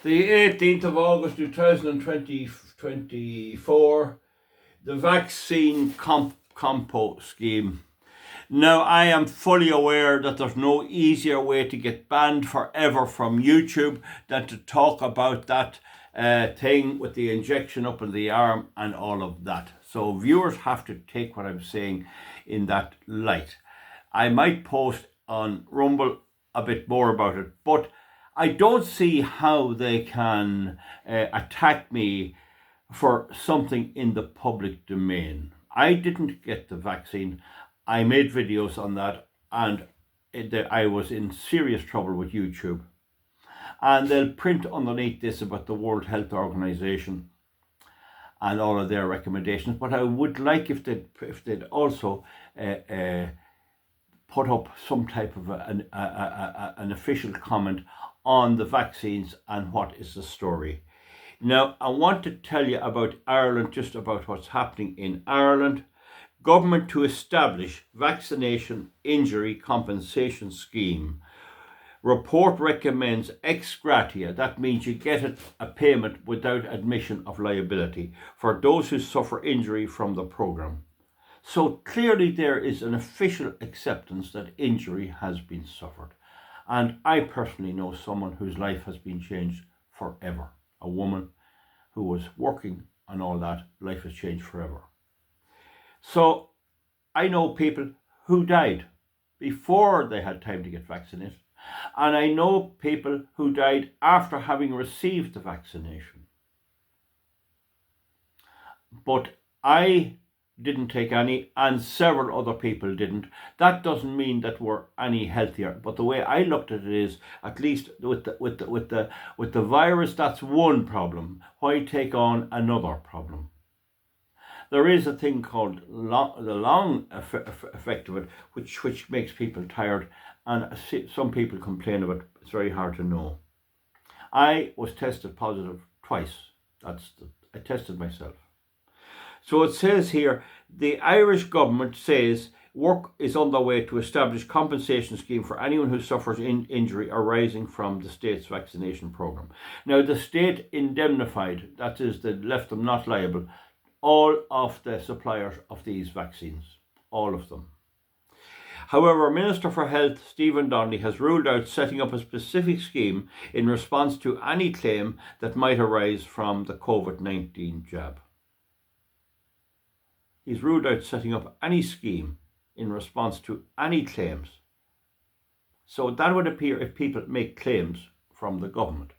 The 18th of August 2024, the vaccine compo scheme. Now, I am fully aware that there's no easier way to get banned forever from YouTube than to talk about that thing with the injection up in the arm and all of that. So viewers have to take what I'm saying in that light. I might post on Rumble a bit more about it, but I don't see how they can attack me for something in the public domain. I didn't get the vaccine. I made videos on that, and I was in serious trouble with YouTube. And they'll print underneath this about the World Health Organization and all of their recommendations. But I would like if they'd also put up some type of an official comment on the vaccines and what is the story. Now, I want to tell you about Ireland, just about what's happening in Ireland. Government to establish vaccination injury compensation scheme. Report recommends ex gratia, that means you get a payment without admission of liability for those who suffer injury from the programme. So clearly there is an official acceptance that injury has been suffered. And I personally know someone whose life has been changed forever. A woman who was working and all that, life has changed forever. So I know people who died before they had time to get vaccinated. And I know people who died after having received the vaccination. But I didn't take any, and several other people didn't. That doesn't mean that we're any healthier. But the way I looked at it is, at least with the virus, that's one problem. Why take on another problem? There is a thing called the long effect of it, which makes people tired, and some people complain of it. It's very hard to know. I was tested positive twice. I tested myself. So it says here, the Irish government says work is underway to establish compensation scheme for anyone who suffers injury arising from the state's vaccination programme. Now, the state indemnified, that is, they left them not liable, all of the suppliers of these vaccines, all of them. However, Minister for Health Stephen Donnelly has ruled out setting up a specific scheme in response to any claim that might arise from the COVID-19 jab. He's ruled out setting up any scheme in response to any claims. So that would appear if people make claims from the government.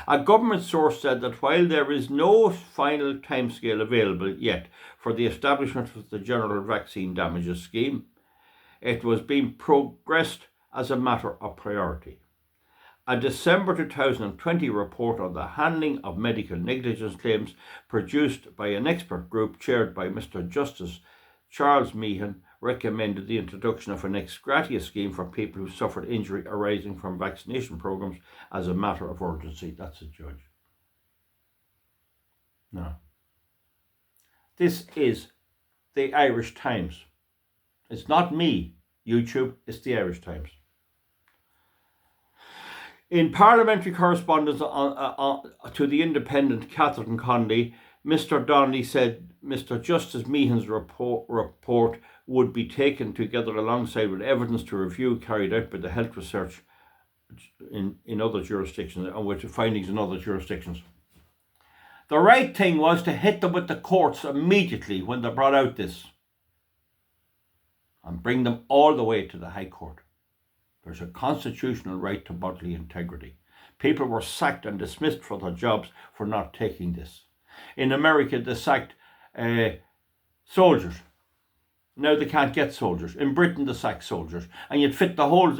A government source said that while there is no final timescale available yet for the establishment of the general vaccine damages scheme, it was being progressed as a matter of priority. A December 2020 report on the handling of medical negligence claims produced by an expert group chaired by Mr. Justice Charles Meehan recommended the introduction of an ex gratia scheme for people who suffered injury arising from vaccination programmes as a matter of urgency. That's a judge. No. This is the Irish Times. It's not me, YouTube, it's the Irish Times. In parliamentary correspondence to the Independent, Catherine Conley, Mr. Donnelly said Mr. Justice Meehan's report would be taken together alongside with evidence to review carried out by the health research in other jurisdictions and with findings in other jurisdictions. The right thing was to hit them with the courts immediately when they brought out this and bring them all the way to the High Court. There's a constitutional right to bodily integrity. People were sacked and dismissed from their jobs for not taking this. In America, they sacked soldiers. Now they can't get soldiers. In Britain, they sack soldiers. And you'd fit the whole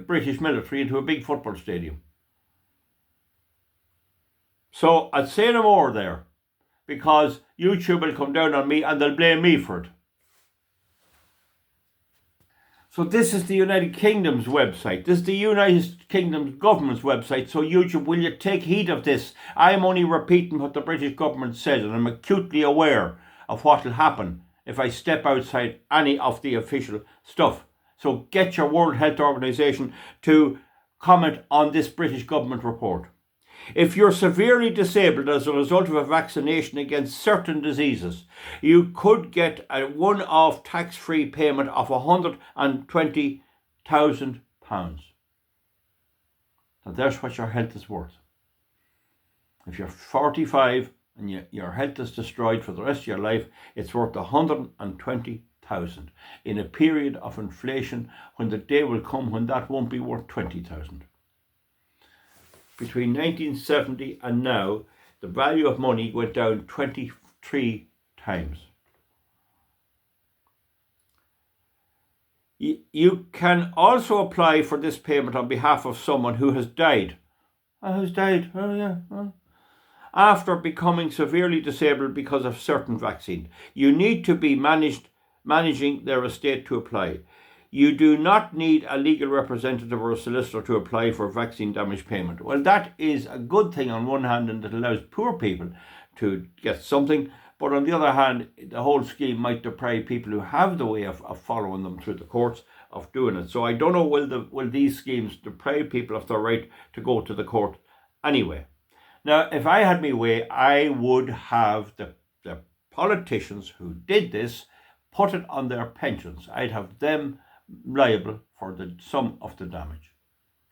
British military into a big football stadium. So I'd say no more there, because YouTube will come down on me and they'll blame me for it. So this is the United Kingdom's website. This is the United Kingdom's government's website. So YouTube, will you take heed of this? I'm only repeating what the British government said, and I'm acutely aware of what will happen if I step outside any of the official stuff. So get your World Health Organization to comment on this British government report. If you're severely disabled as a result of a vaccination against certain diseases, you could get a one-off tax-free payment of £120,000. Now there's what your health is worth. If you're 45 and your health is destroyed for the rest of your life, it's worth 120,000 in a period of inflation, when the day will come when that won't be worth 20,000. Between 1970 and now, the value of money went down 23 times. You can also apply for this payment on behalf of someone who has died. After becoming severely disabled because of certain vaccine. You need to be managing their estate to apply. You do not need a legal representative or a solicitor to apply for vaccine damage payment. Well, that is a good thing on one hand, and it allows poor people to get something. But on the other hand, the whole scheme might deprive people who have the way of following them through the courts of doing it. So I don't know, will these schemes deprive people of their right to go to the court anyway? Now, if I had my way, I would have the politicians who did this put it on their pensions. I'd have them liable for the sum of the damage.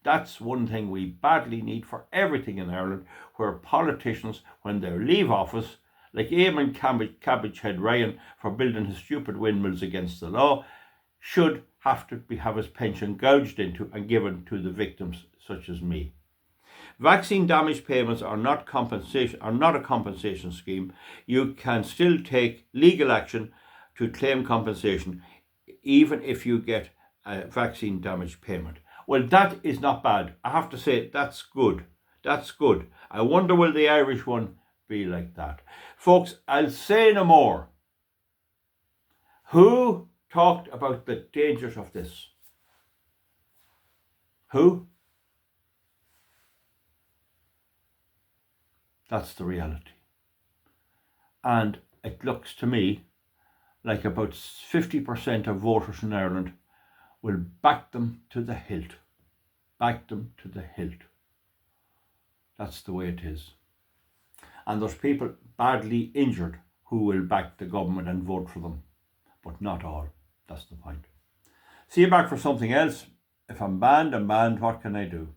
That's one thing we badly need for everything in Ireland, where politicians, when they leave office, like Eamon Cabbagehead Ryan for building his stupid windmills against the law, should have to have his pension gouged into and given to the victims such as me. Vaccine damage payments are not a compensation scheme. You can still take legal action to claim compensation, even if you get a vaccine damage payment. Well, that is not bad. I have to say, that's good. That's good. I wonder, will the Irish one be like that? Folks, I'll say no more. Who talked about the dangers of this? Who? That's the reality. And it looks to me like about 50% of voters in Ireland will back them to the hilt. Back them to the hilt. That's the way it is. And there's people badly injured who will back the government and vote for them. But not all. That's the point. See you back for something else. If I'm banned, I'm banned. What can I do?